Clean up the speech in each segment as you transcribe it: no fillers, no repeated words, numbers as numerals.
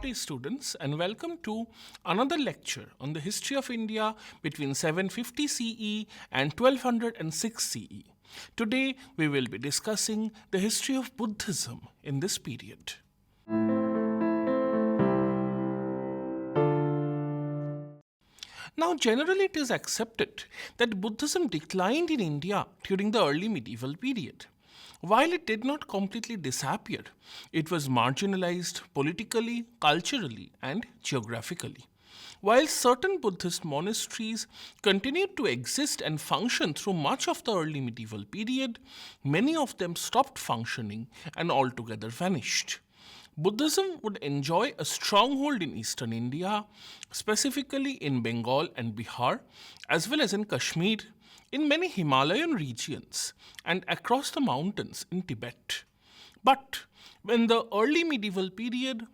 day students, and welcome to another lecture on the history of India between 750 CE and 1206 CE. Today we will be discussing the history of Buddhism in this period. Now, generally it is accepted that Buddhism declined in India during the early medieval period. While it did not completely disappear, it was marginalized politically, culturally, and geographically. While certain Buddhist monasteries continued to exist and function through much of the early medieval period, many of them stopped functioning and altogether vanished. Buddhism would enjoy a stronghold in eastern India, specifically in Bengal and Bihar, as well as in Kashmir, in many Himalayan regions, and across the mountains in Tibet. But when the early medieval period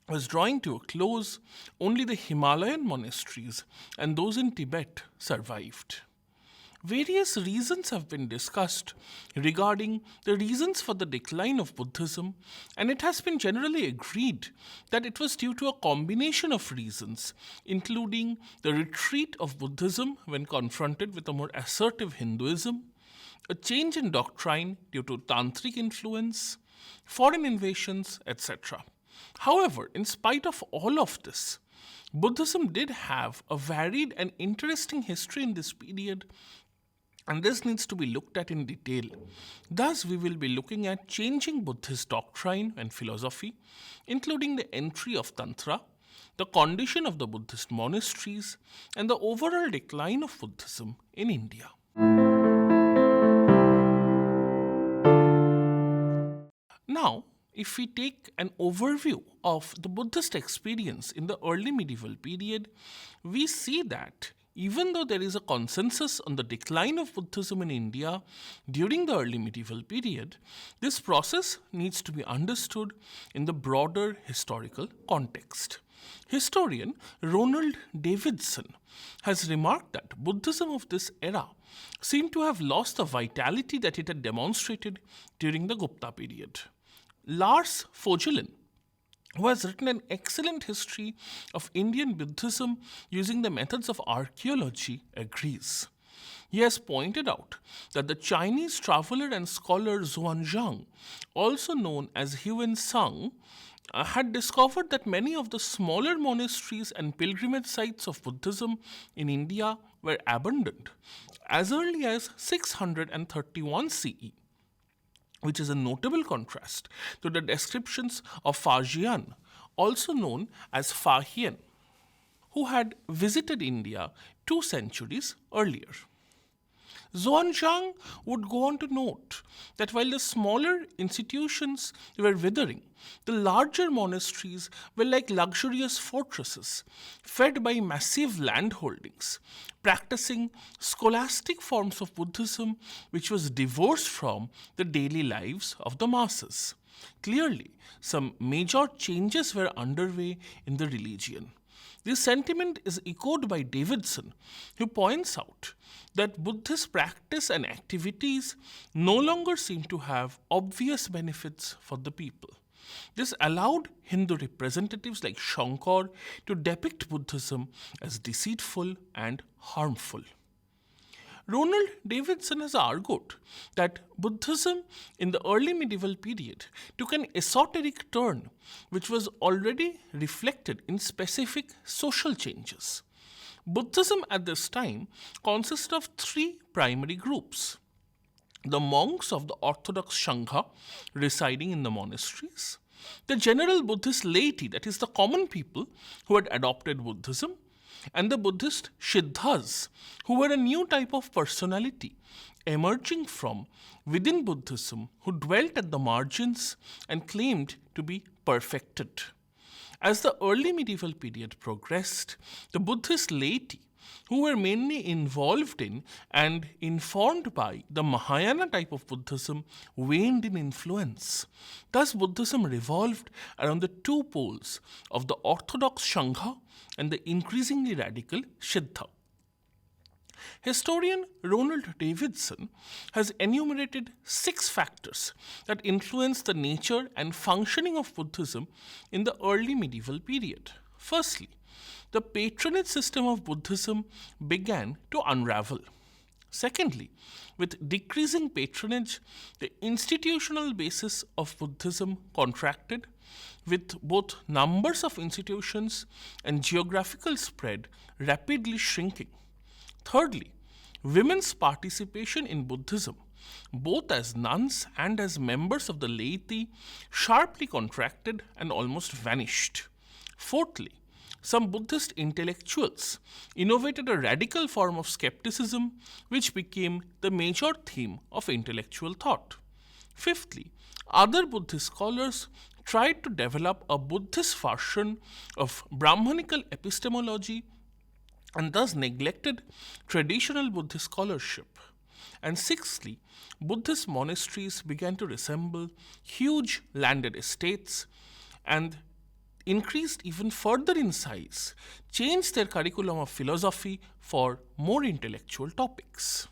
was drawing to a close, only the Himalayan monasteries and those in Tibet survived. Various reasons have been discussed regarding the reasons for the decline of Buddhism, and it has been generally agreed that it was due to a combination of reasons, including the retreat of Buddhism when confronted with a more assertive Hinduism, a change in doctrine due to tantric influence, foreign invasions, etc. However, in spite of all of this, Buddhism did have a varied and interesting history in this period, and this needs to be looked at in detail. Thus, we will be looking at changing Buddhist doctrine and philosophy, including the entry of Tantra, the condition of the Buddhist monasteries, and the overall decline of Buddhism in India. Now, if we take an overview of the Buddhist experience in the early medieval period, we see that even though there is a consensus on the decline of Buddhism in India during the early medieval period, this process needs to be understood in the broader historical context. Historian Ronald Davidson has remarked that Buddhism of this era seemed to have lost the vitality that it had demonstrated during the Gupta period. Lars Fogelin, who has written an excellent history of Indian Buddhism using the methods of archaeology, agrees. He has pointed out that the Chinese traveler and scholar Xuanzang, also known as Huan Sang, had discovered that many of the smaller monasteries and pilgrimage sites of Buddhism in India were abandoned as early as 631 CE. Which is a notable contrast to the descriptions of Faxian, also known as Fahian, who had visited India 2 centuries earlier. Xuanzang would go on to note that while the smaller institutions were withering, the larger monasteries were like luxurious fortresses, fed by massive landholdings, practicing scholastic forms of Buddhism which was divorced from the daily lives of the masses. Clearly, some major changes were underway in the religion. This sentiment is echoed by Davidson, who points out that Buddhist practice and activities no longer seem to have obvious benefits for the people. This allowed Hindu representatives like Shankar to depict Buddhism as deceitful and harmful. Ronald Davidson has argued that Buddhism in the early medieval period took an esoteric turn which was already reflected in specific social changes. Buddhism at this time consisted of 3 primary groups: the monks of the Orthodox Sangha residing in the monasteries, the general Buddhist laity, that is the common people who had adopted Buddhism, and the Buddhist Siddhas, who were a new type of personality emerging from within Buddhism, who dwelt at the margins and claimed to be perfected. As the early medieval period progressed, the Buddhist laity, who were mainly involved in and informed by the Mahayana type of Buddhism, waned in influence. Thus, Buddhism revolved around the 2 poles of the Orthodox Sangha and the increasingly radical Siddha. Historian Ronald Davidson has enumerated 6 factors that influenced the nature and functioning of Buddhism in the early medieval period. Firstly, the patronage system of Buddhism began to unravel. Secondly, with decreasing patronage, the institutional basis of Buddhism contracted, with both numbers of institutions and geographical spread rapidly shrinking. Thirdly, women's participation in Buddhism, both as nuns and as members of the laity, sharply contracted and almost vanished. Fourthly, some Buddhist intellectuals innovated a radical form of skepticism which became the major theme of intellectual thought. Fifthly, other Buddhist scholars tried to develop a Buddhist version of Brahmanical epistemology and thus neglected traditional Buddhist scholarship. And sixthly, Buddhist monasteries began to resemble huge landed estates and increased even further in size, changed their curriculum of philosophy for more intellectual topics.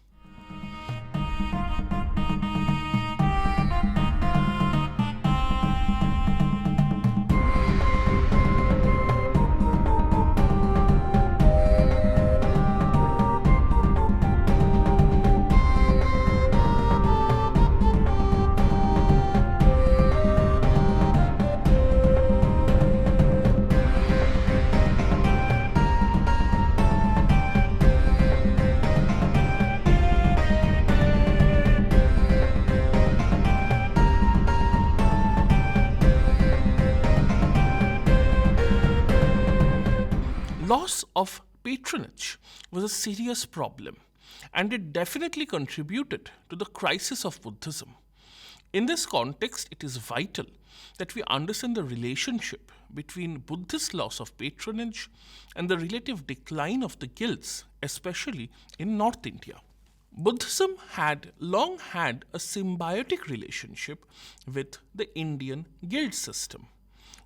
Loss of patronage was a serious problem, and it definitely contributed to the crisis of Buddhism. In this context, it is vital that we understand the relationship between Buddhist loss of patronage and the relative decline of the guilds, especially in North India. Buddhism had long had a symbiotic relationship with the Indian guild system.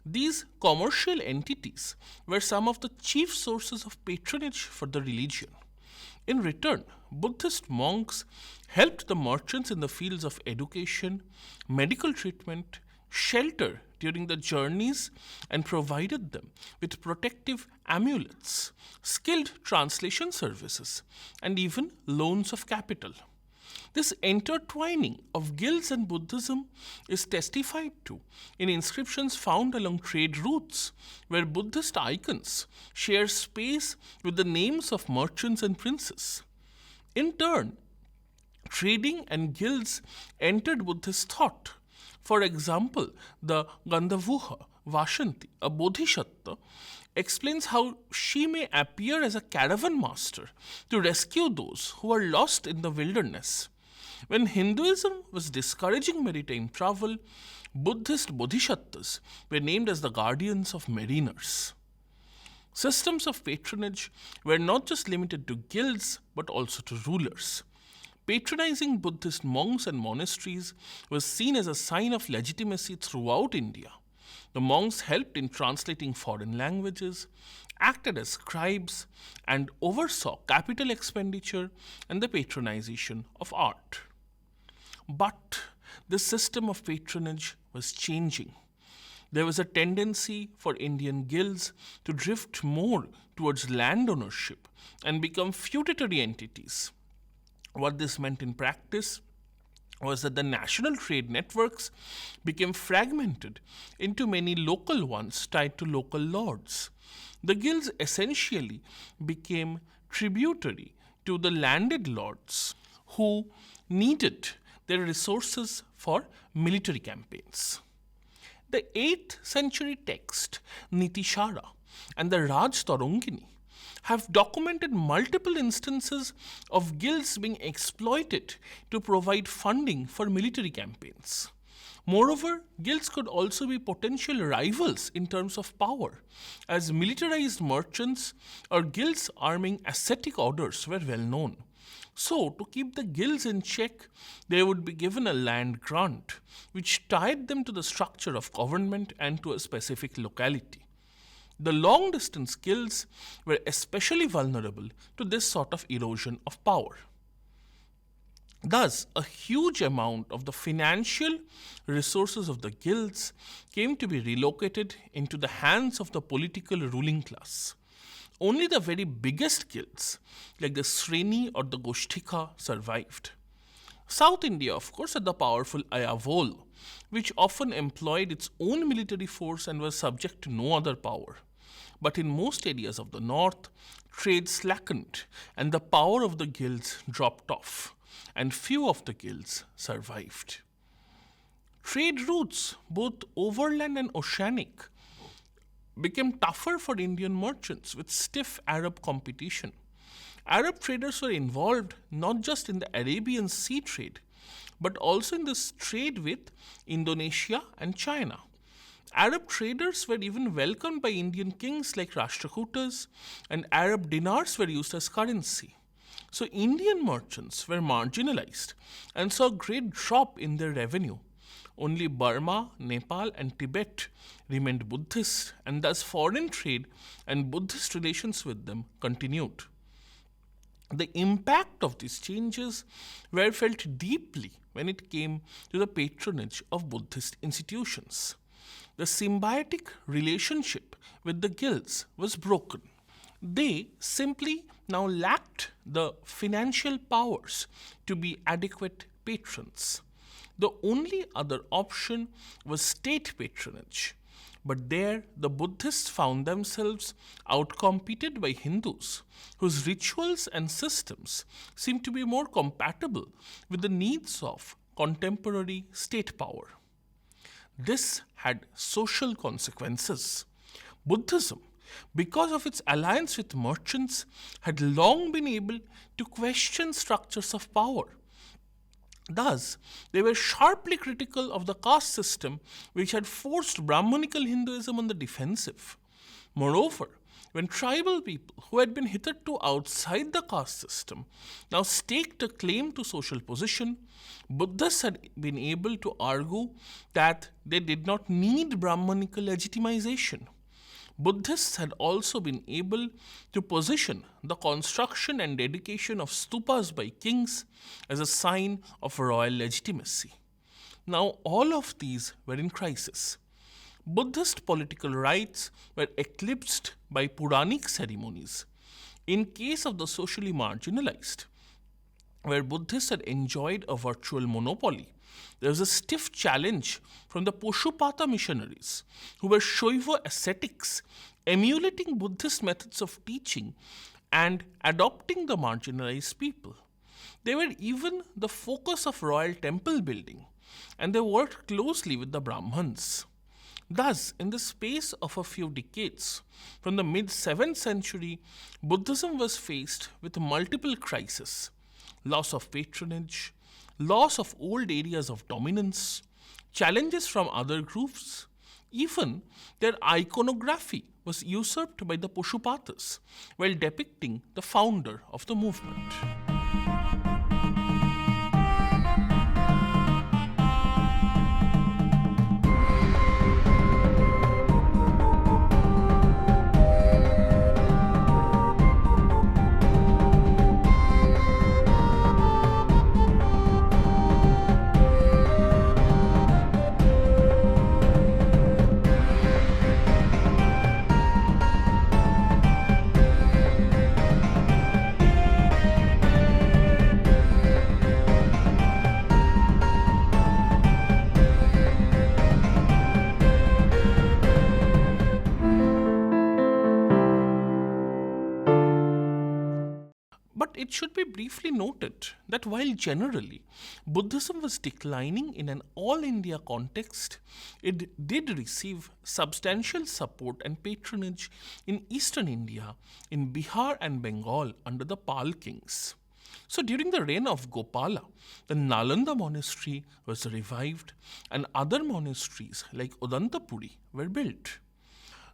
These commercial entities were some of the chief sources of patronage for the religion. In return, Buddhist monks helped the merchants in the fields of education, medical treatment, shelter during the journeys, and provided them with protective amulets, skilled translation services, and even loans of capital. This intertwining of guilds and Buddhism is testified to in inscriptions found along trade routes, where Buddhist icons share space with the names of merchants and princes. In turn, trading and guilds entered Buddhist thought. For example, the Gandhavuha Vashanti, a bodhisattva, explains how she may appear as a caravan master to rescue those who are lost in the wilderness. When Hinduism was discouraging maritime travel, Buddhist bodhisattvas were named as the guardians of mariners. Systems of patronage were not just limited to guilds but also to rulers. Patronizing Buddhist monks and monasteries was seen as a sign of legitimacy throughout India. The monks helped in translating foreign languages, acted as scribes, and oversaw capital expenditure and the patronization of art. But the system of patronage was changing. There was a tendency for Indian guilds to drift more towards land ownership and become feudatory entities. What this meant in practice was that the national trade networks became fragmented into many local ones tied to local lords. The guilds essentially became tributary to the landed lords who needed their resources for military campaigns. The 8th century text Nitishara and the Raj Tarangini have documented multiple instances of guilds being exploited to provide funding for military campaigns. Moreover, guilds could also be potential rivals in terms of power, as militarized merchants or guilds arming ascetic orders were well known. So, to keep the guilds in check, they would be given a land grant, which tied them to the structure of government and to a specific locality. The long distance guilds were especially vulnerable to this sort of erosion of power. Thus, a huge amount of the financial resources of the guilds came to be relocated into the hands of the political ruling class. Only the very biggest guilds, like the Sreni or the Goshtika, survived. South India, of course, had the powerful Ayavol, which often employed its own military force and was subject to no other power. But in most areas of the north, trade slackened and the power of the guilds dropped off, and few of the guilds survived. Trade routes, both overland and oceanic, became tougher for Indian merchants with stiff Arab competition. Arab traders were involved not just in the Arabian Sea trade, but also in this trade with Indonesia and China. Arab traders were even welcomed by Indian kings like Rashtrakutas, and Arab dinars were used as currency. So Indian merchants were marginalized and saw a great drop in their revenue. Only Burma, Nepal, and Tibet remained Buddhist, and thus foreign trade and Buddhist relations with them continued. The impact of these changes were felt deeply when it came to the patronage of Buddhist institutions. The symbiotic relationship with the guilds was broken. They simply now lacked the financial powers to be adequate patrons. The only other option was state patronage. But there, the Buddhists found themselves outcompeted by Hindus, whose rituals and systems seemed to be more compatible with the needs of contemporary state power. This had social consequences. Buddhism, because of its alliance with merchants, had long been able to question structures of power. Thus, they were sharply critical of the caste system which had forced Brahmanical Hinduism on the defensive. Moreover, when tribal people who had been hitherto outside the caste system now staked a claim to social position, Buddhists had been able to argue that they did not need Brahmanical legitimization. Buddhists had also been able to position the construction and dedication of stupas by kings as a sign of royal legitimacy. Now, all of these were in crisis. Buddhist political rights were eclipsed by Puranic ceremonies. In case of the socially marginalized, where Buddhists had enjoyed a virtual monopoly, there was a stiff challenge from the Poshupata missionaries, who were Shaiva ascetics, emulating Buddhist methods of teaching and adopting the marginalized people. They were even the focus of royal temple building, and they worked closely with the Brahmins. Thus, in the space of a few decades, from the mid 7th century, Buddhism was faced with multiple crises: loss of patronage, loss of old areas of dominance, challenges from other groups. Even their iconography was usurped by the Poshupatas while depicting the founder of the movement. But it should be briefly noted that while generally Buddhism was declining in an all India context, it did receive substantial support and patronage in eastern India, in Bihar and Bengal under the Pal kings. So during the reign of Gopala, the Nalanda monastery was revived and other monasteries like Udantapuri were built.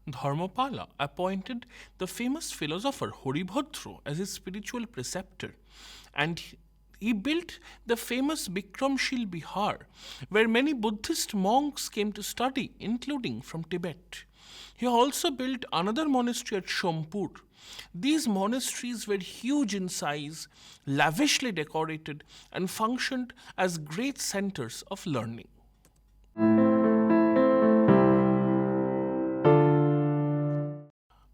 Dharmapala appointed the famous philosopher Haribhadra as his spiritual preceptor, and He built the famous Bikramshil Bihar, where many Buddhist monks came to study, including from Tibet. He also built another monastery at Shompur. These monasteries were huge in size, lavishly decorated, and functioned as great centers of learning.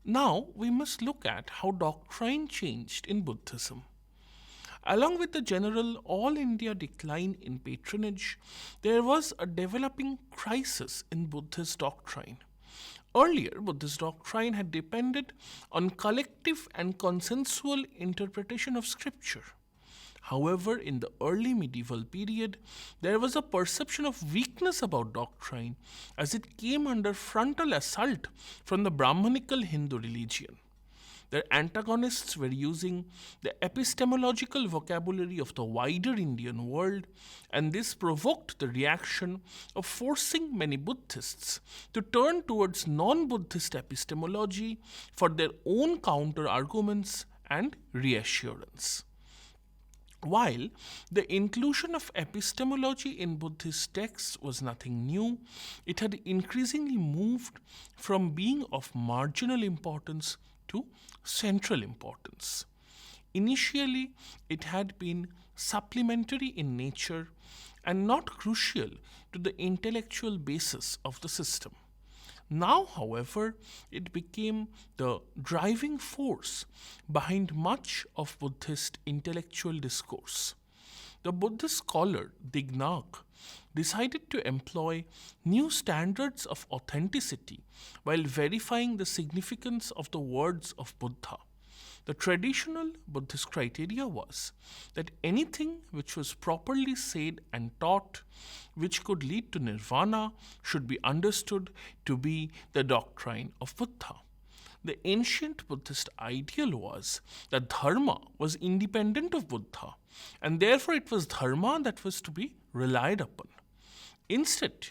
Now we must look at how doctrine changed in Buddhism. Along with the general all India decline in patronage, there was a developing crisis in Buddhist doctrine. Earlier, Buddhist doctrine had depended on collective and consensual interpretation of scripture. However, in the early medieval period, there was a perception of weakness about doctrine as it came under frontal assault from the Brahmanical Hindu religion. Their antagonists were using the epistemological vocabulary of the wider Indian world, and this provoked the reaction of forcing many Buddhists to turn towards non Buddhist epistemology for their own counter arguments and reassurance. While the inclusion of epistemology in Buddhist texts was nothing new, it had increasingly moved from being of marginal importance to central importance. Initially, it had been supplementary in nature and not crucial to the intellectual basis of the system. Now, however, it became the driving force behind much of Buddhist intellectual discourse. The Buddhist scholar Dignaag decided to employ new standards of authenticity while verifying the significance of the words of Buddha. The traditional Buddhist criteria was that anything which was properly said and taught, which could lead to nirvana, should be understood to be the doctrine of Buddha. The ancient Buddhist ideal was that dharma was independent of Buddha, and therefore it was dharma that was to be relied upon. Instead,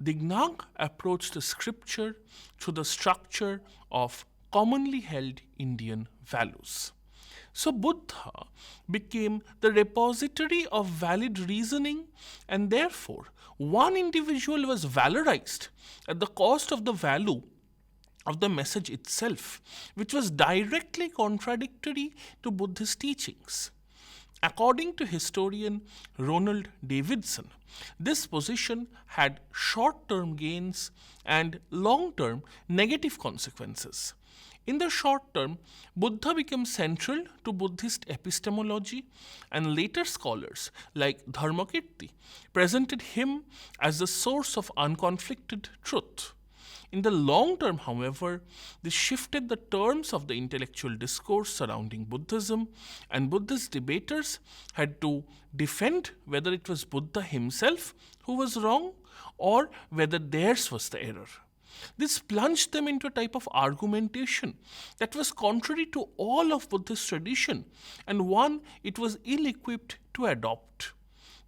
Dignaag approached the scripture through the structure of commonly held Indian values. So Buddha became the repository of valid reasoning, and therefore one individual was valorized at the cost of the value of the message itself, which was directly contradictory to Buddhist teachings. According to historian Ronald Davidson, this position had short-term gains and long-term negative consequences. In the short term, Buddha became central to Buddhist epistemology, and later scholars like Dharmakirti presented him as the source of unconflicted truth. In the long term, however, this shifted the terms of the intellectual discourse surrounding Buddhism, and Buddhist debaters had to defend whether it was Buddha himself who was wrong or whether theirs was the error. This plunged them into a type of argumentation that was contrary to all of Buddhist tradition and one it was ill-equipped to adopt.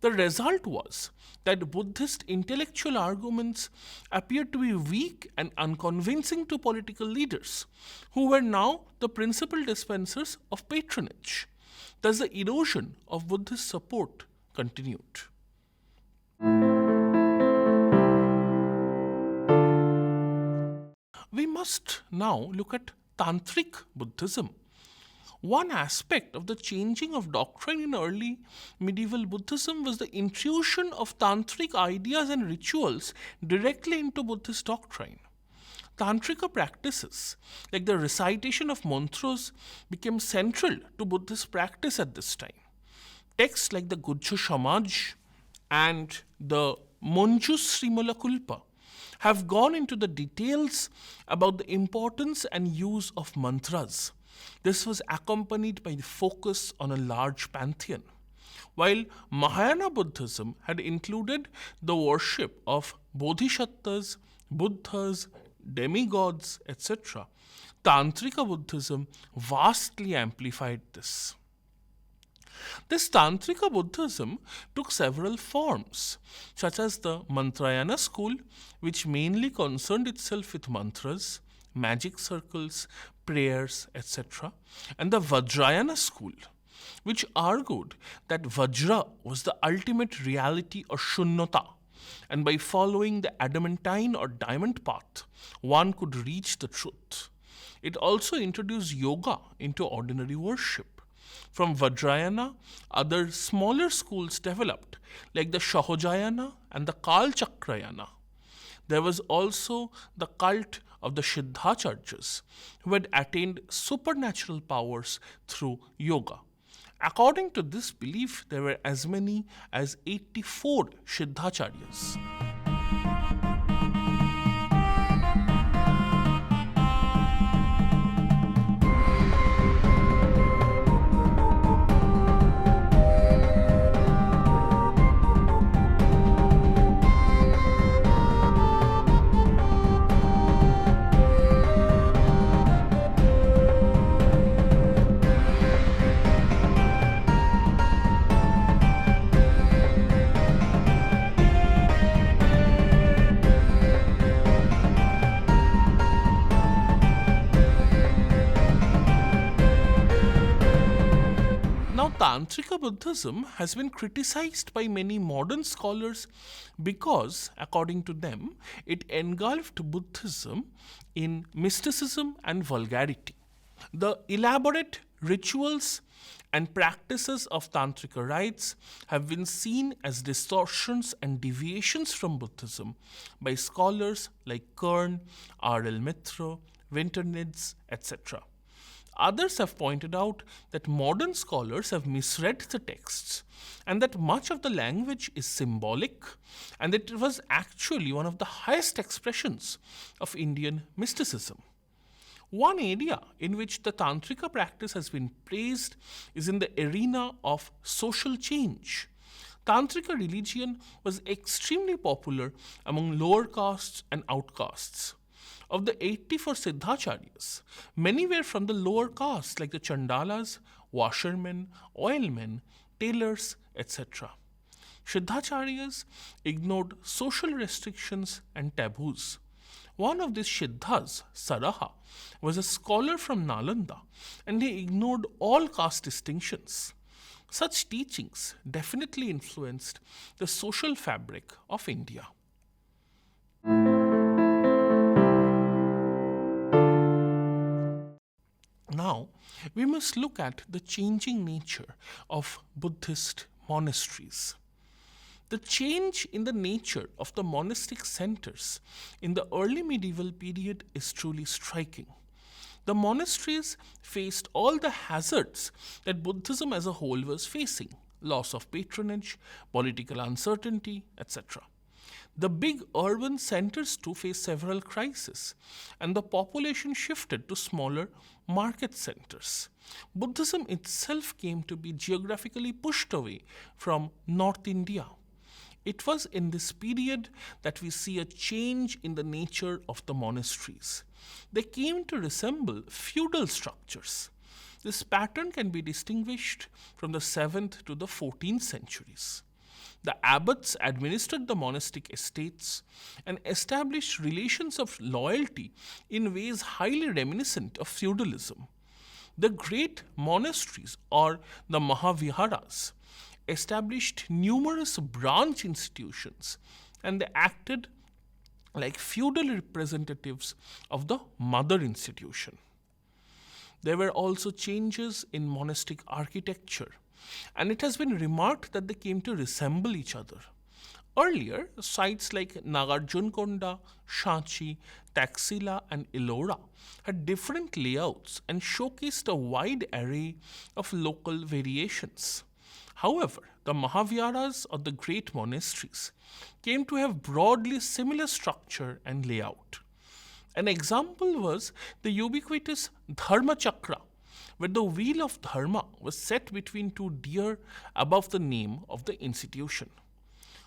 The result was that Buddhist intellectual arguments appeared to be weak and unconvincing to political leaders, who were now the principal dispensers of patronage. Thus, the erosion of Buddhist support continued. We must now look at Tantric Buddhism. One aspect of the changing of doctrine in early medieval Buddhism was the intrusion of tantric ideas and rituals directly into Buddhist doctrine. Tantrika practices, like the recitation of mantras, became central to Buddhist practice at this time. Texts like the Gujja Samaj and the Manjus Srimalakulpa have gone into the details about the importance and use of mantras. This was accompanied by the focus on a large pantheon. While Mahayana Buddhism had included the worship of bodhisattvas, Buddhas, demigods, etc., Tantrika Buddhism vastly amplified this. This Tantrika Buddhism took several forms, such as the Mantrayana school, which mainly concerned itself with mantras, magic circles, prayers, etc., and the Vajrayana school, which argued that Vajra was the ultimate reality or Shunyata, and by following the adamantine or diamond path, one could reach the truth. It also introduced yoga into ordinary worship. From Vajrayana, other smaller schools developed, like the Shahojayana and the Kalchakrayana. There was also the cult of the Siddhacharyas, who had attained supernatural powers through yoga. According to this belief, there were as many as 84 Siddhacharyas. Now, Tantrika Buddhism has been criticized by many modern scholars because, according to them, it engulfed Buddhism in mysticism and vulgarity. The elaborate rituals and practices of Tantrika rites have been seen as distortions and deviations from Buddhism by scholars like Kern, R.L. Mitra, Winternitz, etc. Others have pointed out that modern scholars have misread the texts and that much of the language is symbolic and that it was actually one of the highest expressions of Indian mysticism. One area in which the Tantrika practice has been praised is in the arena of social change. Tantrika religion was extremely popular among lower castes and outcasts. Of the 84 Siddhacharyas, many were from the lower castes like the Chandalas, washermen, oilmen, tailors, etc. Siddhacharyas ignored social restrictions and taboos. One of these Siddhas, Saraha, was a scholar from Nalanda and he ignored all caste distinctions. Such teachings definitely influenced the social fabric of India. Now, we must look at the changing nature of Buddhist monasteries. The change in the nature of the monastic centers in the early medieval period is truly striking. The monasteries faced all the hazards that Buddhism as a whole was facing: loss of patronage, political uncertainty, etc. The big urban centers too faced several crises, and the population shifted to smaller market centers. Buddhism itself came to be geographically pushed away from North India. It was in this period that we see a change in the nature of the monasteries. They came to resemble feudal structures. This pattern can be distinguished from the 7th to the 14th centuries. The abbots administered the monastic estates and established relations of loyalty in ways highly reminiscent of feudalism. The great monasteries, or the Mahaviharas, established numerous branch institutions and they acted like feudal representatives of the mother institution. There were also changes in monastic architecture, and it has been remarked that they came to resemble each other. Earlier, sites like Nagarjunkonda, Shanchi, Taxila, and Ellora had different layouts and showcased a wide array of local variations. However, the Mahaviharas, or the great monasteries, came to have broadly similar structure and layout. An example was the ubiquitous Dharma Chakra, where the wheel of Dharma was set between two deer above the name of the institution.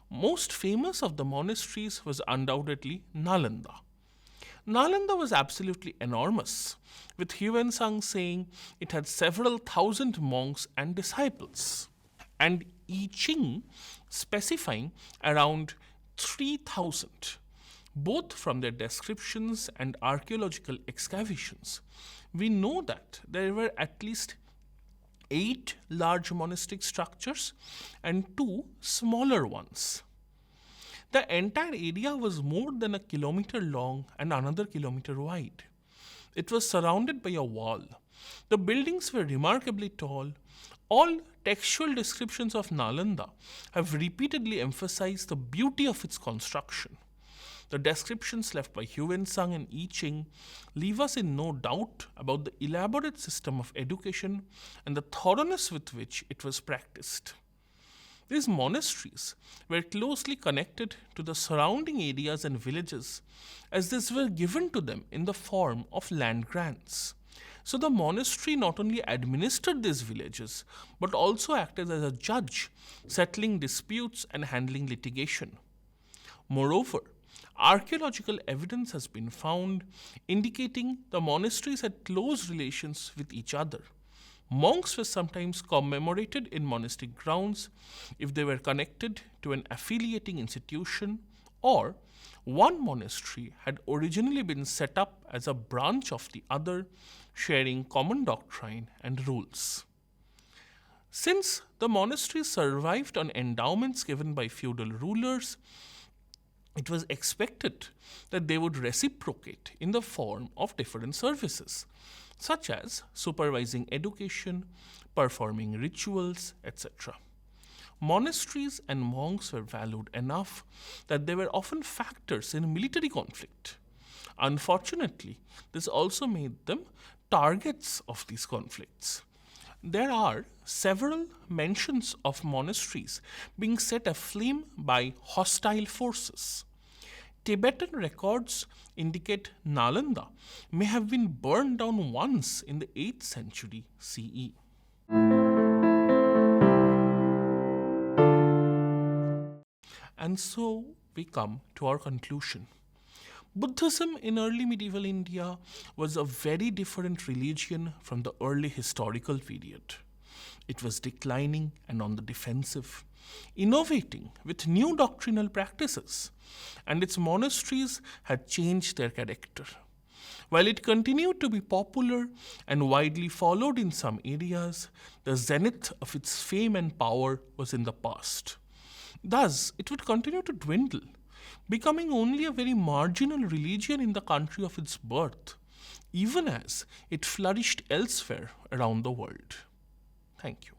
Most famous of the monasteries was undoubtedly Nalanda. Nalanda was absolutely enormous, with Huensang saying it had several thousand monks and disciples, and I Ching specifying around 3,000. Both from their descriptions and archaeological excavations, we know that there were at least 8 large monastic structures and 2 smaller ones. The entire area was more than a kilometer long and another kilometer wide. It was surrounded by a wall. The buildings were remarkably tall. All textual descriptions of Nalanda have repeatedly emphasized the beauty of its construction. The descriptions left by Huensang and I Ching leave us in no doubt about the elaborate system of education and the thoroughness with which it was practiced. These monasteries were closely connected to the surrounding areas and villages, as these were given to them in the form of land grants. So the monastery not only administered these villages, but also acted as a judge, settling disputes and handling litigation. Moreover, archaeological evidence has been found indicating the monasteries had close relations with each other. Monks were sometimes commemorated in monastic grounds if they were connected to an affiliating institution, or one monastery had originally been set up as a branch of the other, sharing common doctrine and rules. Since the monasteries survived on endowments given by feudal rulers, it was expected that they would reciprocate in the form of different services, such as supervising education, performing rituals, etc. Monasteries and monks were valued enough that they were often factors in military conflict. Unfortunately, this also made them targets of these conflicts. There are several mentions of monasteries being set aflame by hostile forces. Tibetan records indicate Nalanda may have been burned down once in the 8th century CE. And so we come to our conclusion. Buddhism in early medieval India was a very different religion from the early historical period. It was declining and on the defensive, innovating with new doctrinal practices, and its monasteries had changed their character. While it continued to be popular and widely followed in some areas, the zenith of its fame and power was in the past. Thus, it would continue to dwindle, becoming only a very marginal religion in the country of its birth, even as it flourished elsewhere around the world. Thank you.